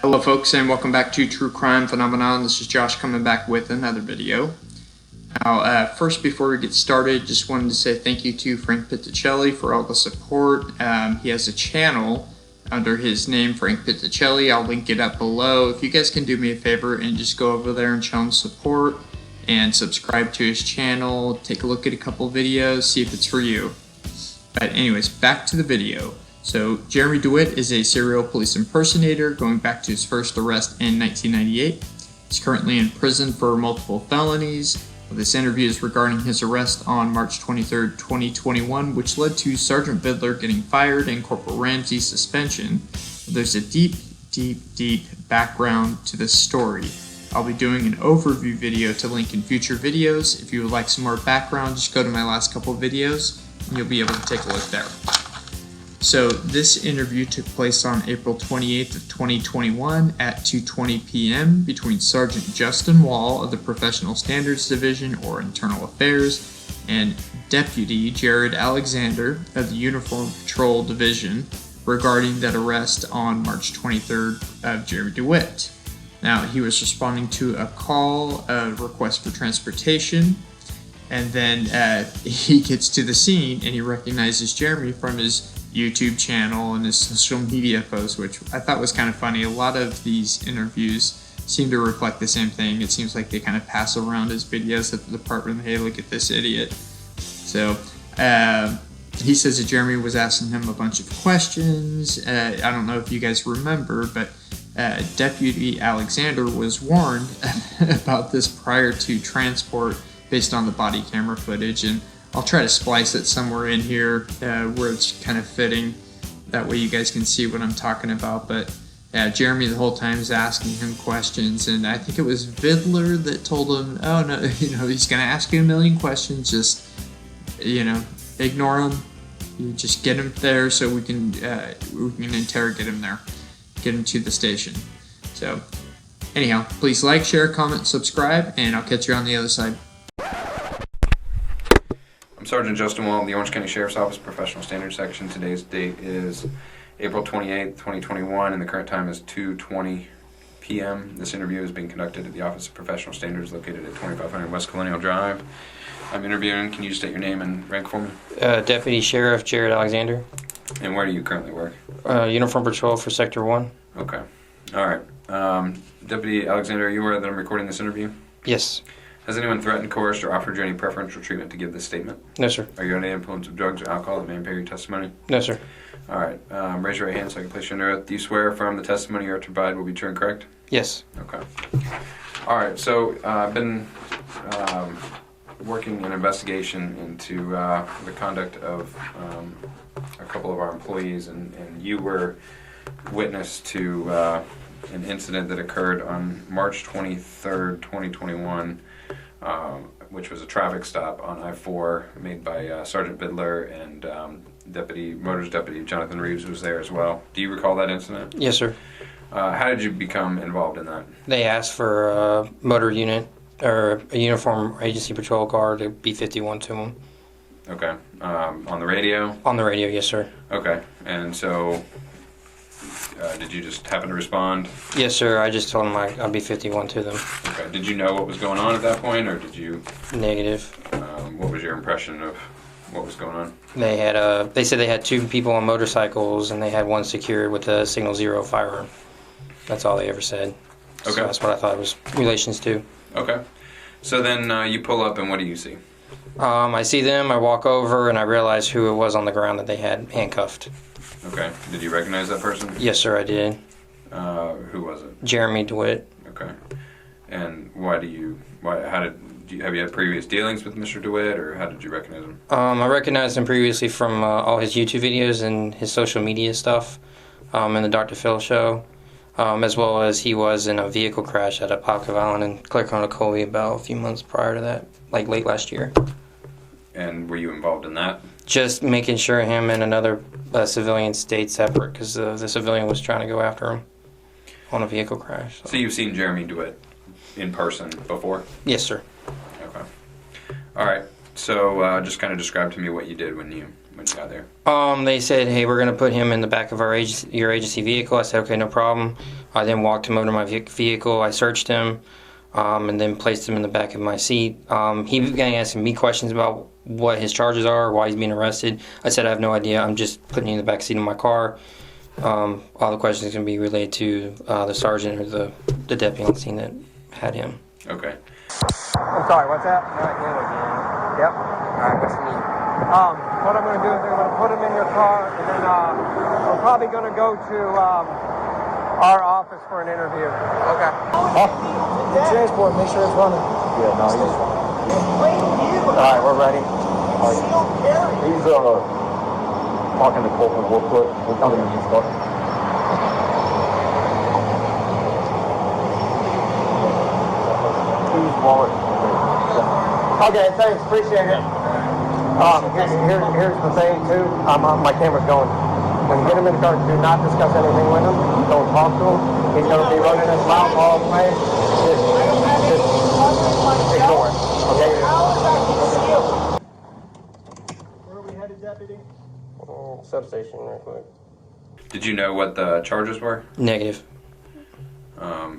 Hello folks, and welcome back to True Crime Phenomenon. This is Josh coming back with another video. Now, first, before we get started, just wanted to say thank you to Frank Pitticelli for all the support. He has a channel under his name, Frank Pitticelli. I'll link it up below. If you guys can do me a favor and just go over there and show him support and subscribe to his channel, take a look at a couple videos, see if it's for you. But anyways, back to the video. So Jeremy Dewitte is a serial police impersonator going back to his first arrest in 1998. He's currently in prison for multiple felonies. This interview is regarding his arrest on March 23, 2021, which led to Sergeant Vidler getting fired and Corporal Ramsey's suspension. There's a deep background to this story. I'll be doing an overview video to link in future videos. If you would like some more background, just go to my last couple of videos and you'll be able to take a look there. So this interview took place on April 28th of 2021 at 2:20 p.m. between Sergeant Justin Wall of the Professional Standards Division or Internal Affairs and Deputy Jared Alexander of the Uniform Patrol Division regarding that arrest on March 23rd of Jeremy Dewitte. Now, he was responding to a call, a request for transportation, and then he gets to the scene and he recognizes Jeremy from his YouTube channel and his social media posts, which I thought was kind of funny. A lot of these interviews seem to reflect the same thing. It seems like they kind of pass around his videos at the department. Hey, look at this idiot. So he says that Jeremy was asking him a bunch of questions. I don't know if you guys remember, but Deputy Alexander was warned about this prior to transport based on the body camera footage, and I'll try to splice it somewhere in here where it's kind of fitting. That way you guys can see what I'm talking about. But Jeremy the whole time is asking him questions, and I think it was Vidler that told him, oh no, he's going to ask you a million questions, just, ignore him. You just get him there so we can interrogate him there, get him to the station. So anyhow, please like, share, comment, subscribe, and I'll catch you on the other side. Sergeant Justin Wall of the Orange County Sheriff's Office Professional Standards Section. Today's date is April 28th, 2021, and the current time is 2:20 p.m. This interview is being conducted at the Office of Professional Standards located at 2500 West Colonial Drive. I'm interviewing. Can you just state your name and rank for me? Deputy Sheriff Jared Alexander. And where do you currently work? Uniform Patrol for Sector 1. Okay. All right. Deputy Alexander, are you aware that I'm recording this interview? Yes. Has anyone threatened, coerced, or offered you any preferential treatment to give this statement? No, sir. Are you under the influence of drugs or alcohol that may impair your testimony? No, sir. All right. Raise your right hand so I can place you under oath. Do you swear affirm the testimony you're to provide will be true and correct? Yes. Okay. All right. So I've been working an investigation into the conduct of a couple of our employees, and you were witness to an incident that occurred on March 23rd, 2021. Which was a traffic stop on I-4 made by Sergeant Vidler and Motors Deputy Jonathan Reeves, who was there as well. Do you recall that incident? Yes, sir. How did you become involved in that? They asked for a motor unit or a uniform agency patrol car to be 51 to them. Okay. On the radio? On the radio, yes, sir. Okay. And so did you just happen to respond? Yes, sir. I just told them I'd be 51 to them. Okay. Did you know what was going on at that point, or did you? Negative. What was your impression of what was going on? They had they said they had 2 people on motorcycles and they had one secured with a signal 0 firearm. That's all they ever said. Okay. So that's what I thought it was relations to. Okay. So then you pull up and what do you see? I see them, I walk over, and I realize who it was on the ground that they had handcuffed. Okay. Did you recognize that person? Yes, sir, I did. Who was it? Jeremy Dewitte. Okay. And have you had previous dealings with Mr. Dewitte, or how did you recognize him? I recognized him previously from all his YouTube videos and his social media stuff, in the Dr. Phil show, as well as he was in a vehicle crash at a Popka Island in Clark-on-Coley about a few months prior to that, like late last year. And were you involved in that? Just making sure him and another civilian stayed separate because the civilian was trying to go after him on a vehicle crash. So you've seen Jeremy Dewitte in person before? Yes, sir. Okay. All right. So just kind of describe to me what you did when you got there. They said, hey, we're going to put him in the back of your agency vehicle. I said, okay, no problem. I then walked him over to my vehicle. I searched him, and then placed him in the back of my seat. He began asking me questions about what his charges are, why he's being arrested. I said I have no idea. I'm just putting you in the back seat of my car. All the questions can be related to the sergeant or the deputy on scene that had him. Okay. I'm sorry, what's that? Yep. Alright, what's the need? What I'm going to do is I'm going to put him in your car, and then we're probably going to go to our office for an interview. Okay. Transport, make sure it's running. Yeah, no, he's... All right, we're ready. He's talking to Colton real quick. We'll come in and start. Please, wallet. Okay, thanks, appreciate it. Here's the thing, too. My camera's going. When you get him in the car, do not discuss anything with him. Don't talk to him. He's going to be running his mouth all the way. Just ignore it, okay? Where are we headed, Deputy? Substation, real quick. Did you know what the charges were Negative.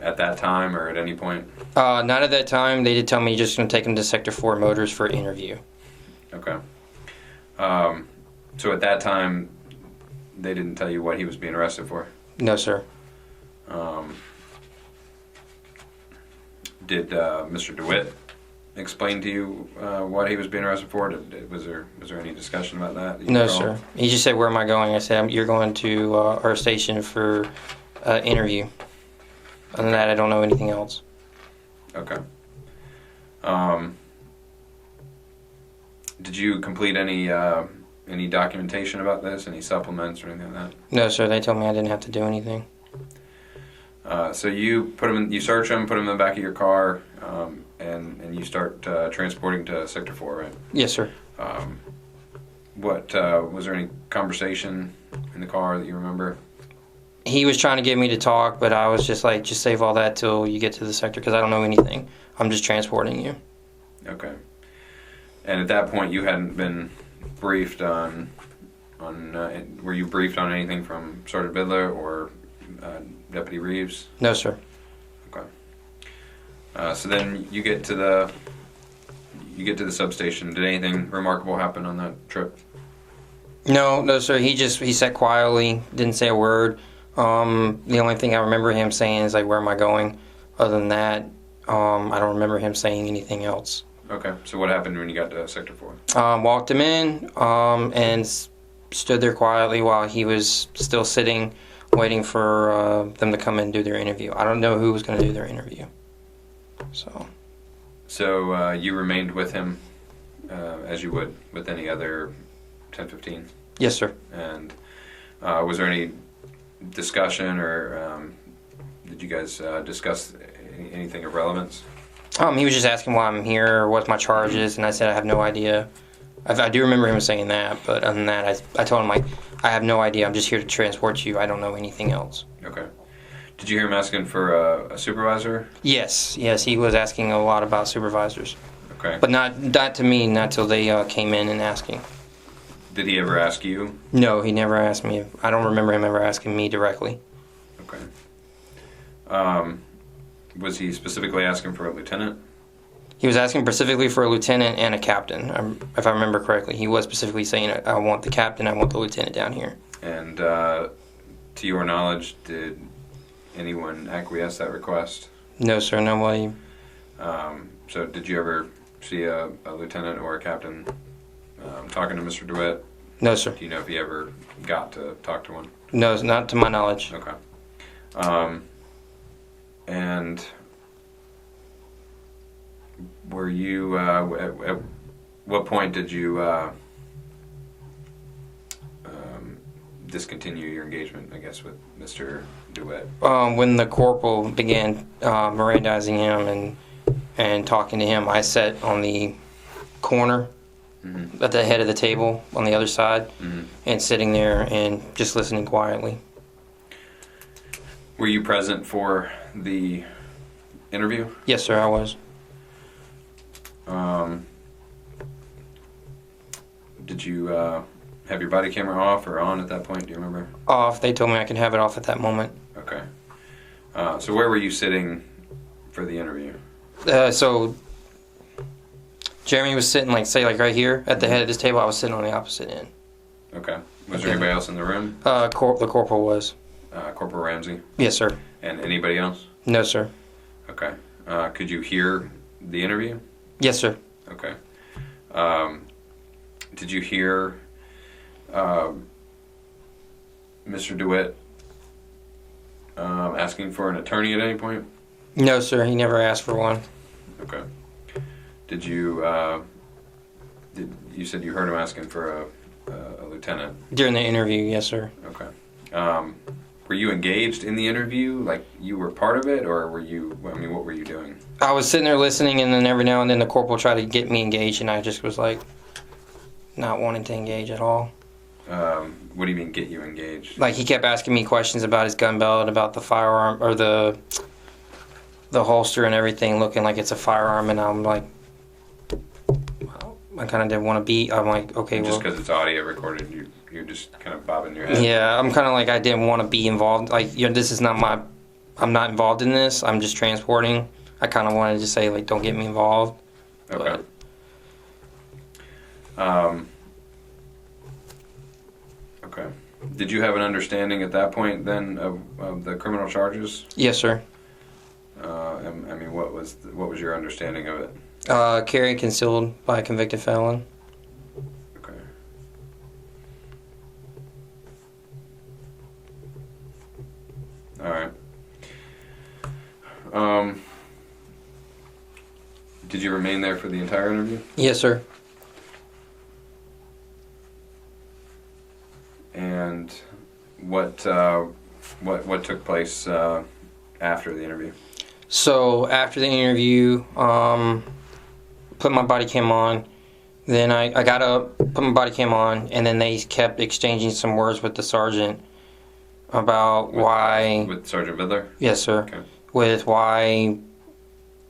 at that time or at any point? Not at that time. They did tell me just going to take him to Sector 4 Motors for an interview. Okay. So at that time, they didn't tell you what he was being arrested for? No, sir. Did Mr. Dewitte explain to you what he was being arrested for? Was there any discussion about that? No, sir. He just said, "Where am I going?" I said, "You're going to our station for an interview." Other than that, I don't know anything else. Okay. Did you complete any documentation about this? Any supplements or anything like that? No, sir. They told me I didn't have to do anything. So you put him in, you search him, put him in the back of your car, and you start transporting to Sector 4, right? Yes, sir. What was there any conversation in the car that you remember? He was trying to get me to talk, but I was just like, just save all that till you get to the sector because I don't know anything. I'm just transporting you. Okay. And at that point, you hadn't been briefed on were you briefed on anything from Sergeant Vidler or Deputy Reeves? No, sir. Okay. So then you get to the substation. Did anything remarkable happen on that trip? No, sir. He sat quietly, didn't say a word. The only thing I remember him saying is like, "Where am I going?" Other than that, I don't remember him saying anything else. Okay. So what happened when you got to Sector 4? Walked him in and stood there quietly while he was still sitting, waiting for them to come in and do their interview. I don't know who was going to do their interview. So you remained with him as you would with any other 1015? Yes, sir. And was there any discussion or did you guys discuss anything of relevance? He was just asking why I'm here, what my charge is, and I said I have no idea. I do remember him saying that, but other than that, I told him, like, I have no idea. I'm just here to transport you. I don't know anything else. Okay. Did you hear him asking for a supervisor? Yes, he was asking a lot about supervisors. Okay. But not to me, not till they came in and asking. Did he ever ask you? No, he never asked me. I don't remember him ever asking me directly. Okay. Was he specifically asking for a lieutenant? He was asking specifically for a lieutenant and a captain, if I remember correctly. He was specifically saying, I want the captain, I want the lieutenant down here. And to your knowledge, did anyone acquiesce that request? No, sir, nobody. So did you ever see a lieutenant or a captain talking to Mr. Dewitte? No, sir. Do you know if he ever got to talk to one? No, not to my knowledge. Okay. And were you, at what point did you discontinue your engagement, I guess, with Mr. Dewitte? When the corporal began Mirandizing him and talking to him, I sat on the corner at the head of the table on the other side and sitting there and just listening quietly. Were you present for the interview? Yes, sir, I was. Did you have your body camera off or on at that point? Do you remember? Off. They told me I could have it off at that moment. Okay. So where were you sitting for the interview? So Jeremy was sitting, like, say, like right here at the head of this table. I was sitting on the opposite end. Okay. Was there anybody else in the room? The corporal was. Corporal Ramsey? Yes, sir. And anybody else? No, sir. Okay. Could you hear the interview? Yes, sir. Okay. Did you hear Mr. Dewitte asking for an attorney at any point? No, sir. He never asked for one. Okay. Did you you said you heard him asking for a lieutenant? During the interview, yes, sir. Okay. Were you engaged in the interview? Like, you were part of it, or were you? I mean, what were you doing? I was sitting there listening, and then every now and then the corporal tried to get me engaged, and I just was like, not wanting to engage at all. What do you mean, get you engaged? Like, he kept asking me questions about his gun belt, about the firearm, or the holster and everything, looking like it's a firearm, and I'm like, I kind of didn't want to be. I'm like, okay, Just well, because it's audio recorded, you're just kind of bobbing your head. yeah, I'm kind of like, I didn't want to be involved. Like, this is not my. I'm not involved in this. I'm just transporting. I kind of wanted to say, like, don't get me involved. Okay. Okay. Did you have an understanding at that point then of the criminal charges? Yes, sir. I mean, what was your understanding of it? Carry concealed by a convicted felon. Okay. All right. Did you remain there for the entire interview? Yes, sir. And what took place after the interview? So after the interview, put my body cam on. Then I got up, put my body cam on, and then they kept exchanging some words with the sergeant about with Sergeant Vidler? Yes, sir. Okay. With why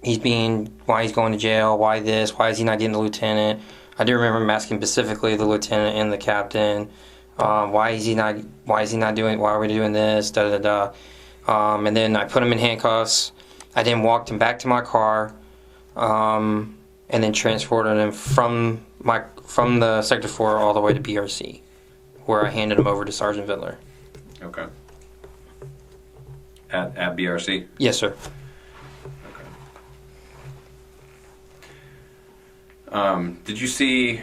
he's going to jail, why this, why is he not getting the lieutenant. I do remember him asking specifically the lieutenant and the captain, why are we doing this, da da da. And then I put him in handcuffs. I then walked him back to my car, and then transported him from the Sector 4 all the way to BRC, where I handed him over to Sergeant Vidler. Okay. At BRC? Yes, sir. Okay. Did you see?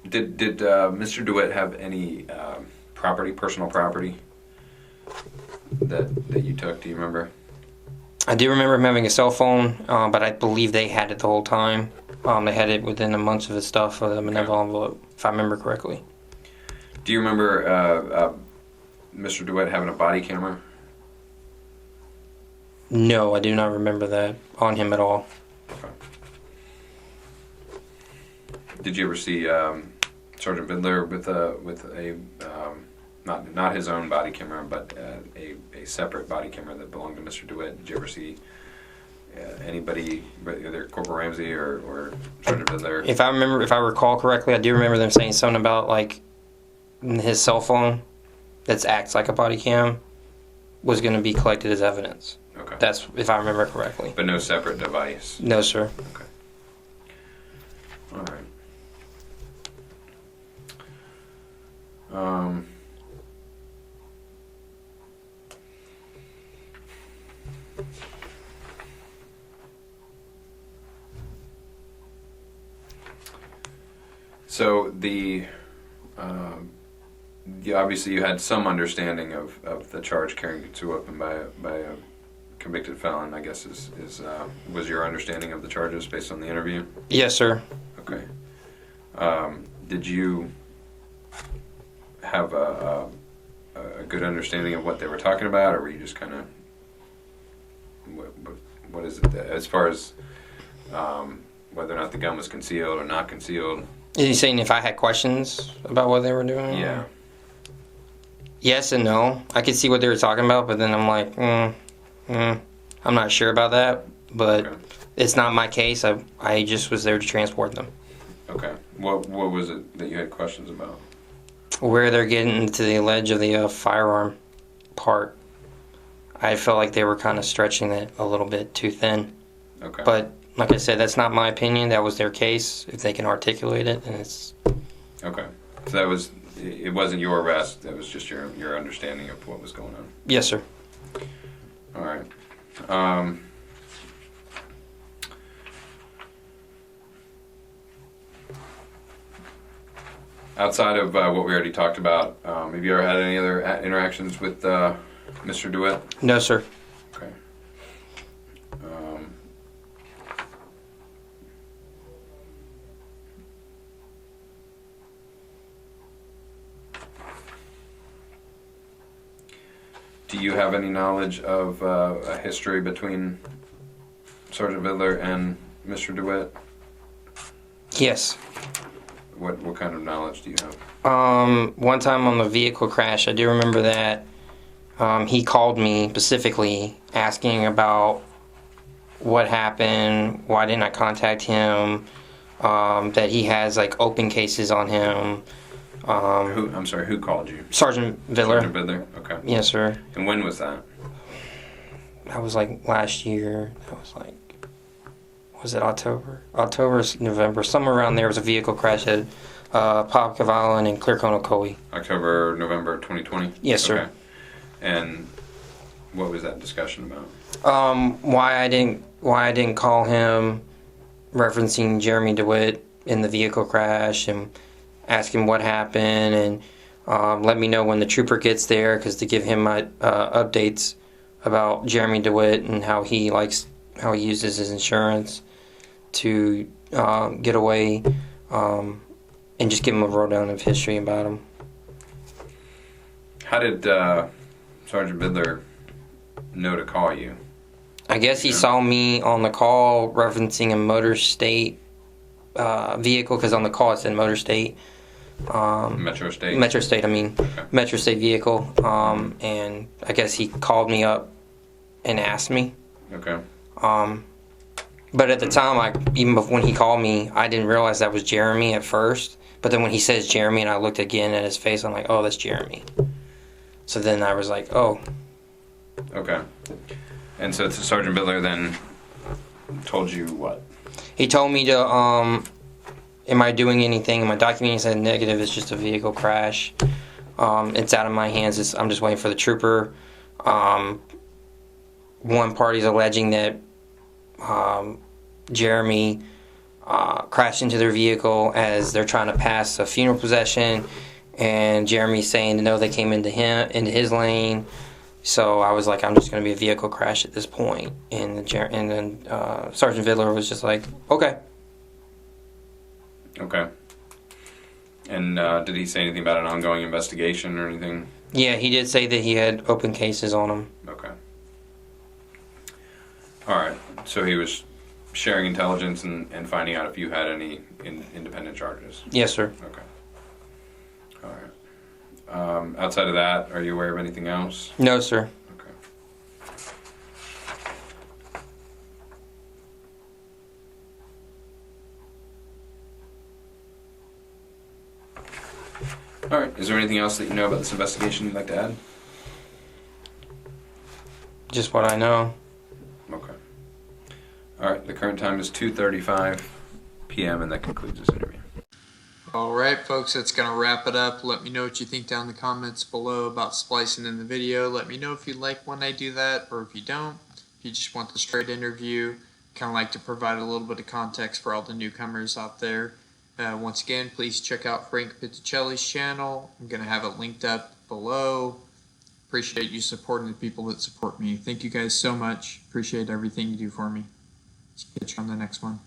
Did Mr. DeWitt have any personal property that you took? Do you remember? I do remember him having a cell phone, but I believe they had it the whole time. They had it within a month of his stuff, a benevolent envelope, if I remember correctly. Do you remember Mr. DeWitt having a body camera? No, I do not remember that on him at all. Okay. Did you ever see Sergeant Vidler with a not his own body camera, but a separate body camera that belonged to Mr. DeWitt? Did you ever see anybody, either Corporal Ramsey or Sergeant Vidler? If I recall correctly, I do remember them saying something about, like, his cell phone that acts like a body cam was going to be collected as evidence. Okay. That's if I remember correctly. But no separate device? No, sir. Okay. All right. So obviously you had some understanding of the charge carrying concealed weapon by a convicted felon, I guess was your understanding of the charges based on the interview? Yes, sir. Okay. Did you have a good understanding of what they were talking about, or were you just kind of what is it that, as far as whether or not the gun was concealed or not concealed? Are you saying if I had questions about what they were doing? Yeah. Yes and no. I could see what they were talking about, but then I'm like, I'm not sure about that. But Okay. It's not my case. I just was there to transport them. Okay. What was it that you had questions about? Where they're getting to the ledge of the firearm part. I felt like they were kind of stretching it a little bit too thin. Okay. But like I said, that's not my opinion. That was their case. If they can articulate it, and it's Okay. So it wasn't your arrest. That was just your understanding of what was going on. yes, sir. All right. Outside of what we already talked about, have you ever had any other interactions with Mr. Dewitte? No, sir. Okay. Do you have any knowledge of a history between Sergeant Vidler and Mr. DeWitt? Yes. What kind of knowledge do you have? One time on the vehicle crash, I do remember that he called me specifically asking about what happened, why didn't I contact him, that he has like open cases on him. I'm sorry, who called you? Sergeant Vidler. Sergeant Vidler, okay. Yes, sir. And when was that? That was like last year. That was like, was it October? October, November, somewhere around there was a vehicle crash at Popcave Island in Clearcone. October, November 2020? Yes, sir. Okay. And what was that discussion about? Why I didn't call him, referencing Jeremy Dewitte in the vehicle crash, and ask him what happened, and let me know when the trooper gets there, because to give him my updates about Jeremy Dewitte and how he uses his insurance to get away, and just give him a rundown of history about him. How did Sergeant Vidler know to call you? I guess he saw me on the call referencing a Motor State vehicle, because on the call it said Motor State. Metro State? Metro State, I mean. Okay. Metro State vehicle. And I guess he called me up and asked me. Okay. But at the time, even when he called me, I didn't realize that was Jeremy at first. But then when he says Jeremy and I looked again at his face, I'm like, oh, that's Jeremy. So then I was like, oh. Okay. And so Sergeant Vidler then told you what? He told me to, am I doing anything? Am I documenting? He said negative, it's just a vehicle crash. It's out of my hands. I'm just waiting for the trooper. One party's alleging that Jeremy crashed into their vehicle as they're trying to pass a funeral procession, and Jeremy's saying no, they came into his lane. So I was like, I'm just going to be a vehicle crash at this point. And then Sergeant Vidler was just like, okay. Okay. And did he say anything about an ongoing investigation or anything? Yeah, he did say that he had open cases on him. Okay. All right. So he was sharing intelligence and finding out if you had any independent charges? Yes, sir. Okay. All right. Outside of that, are you aware of anything else? No, sir. Okay. All right. Is there anything else that you know about this investigation you'd like to add? Just what I know. Okay. All right. The current time is 2:35 p.m. and that concludes this interview. Alright folks, that's going to wrap it up. Let me know what you think down in the comments below about splicing in the video. Let me know if you like when I do that or if you don't. If you just want the straight interview, kind of like to provide a little bit of context for all the newcomers out there. Once again, please check out Frank Pitticelli's channel. I'm going to have it linked up below. Appreciate you supporting the people that support me. Thank you guys so much. Appreciate everything you do for me. Catch you on the next one.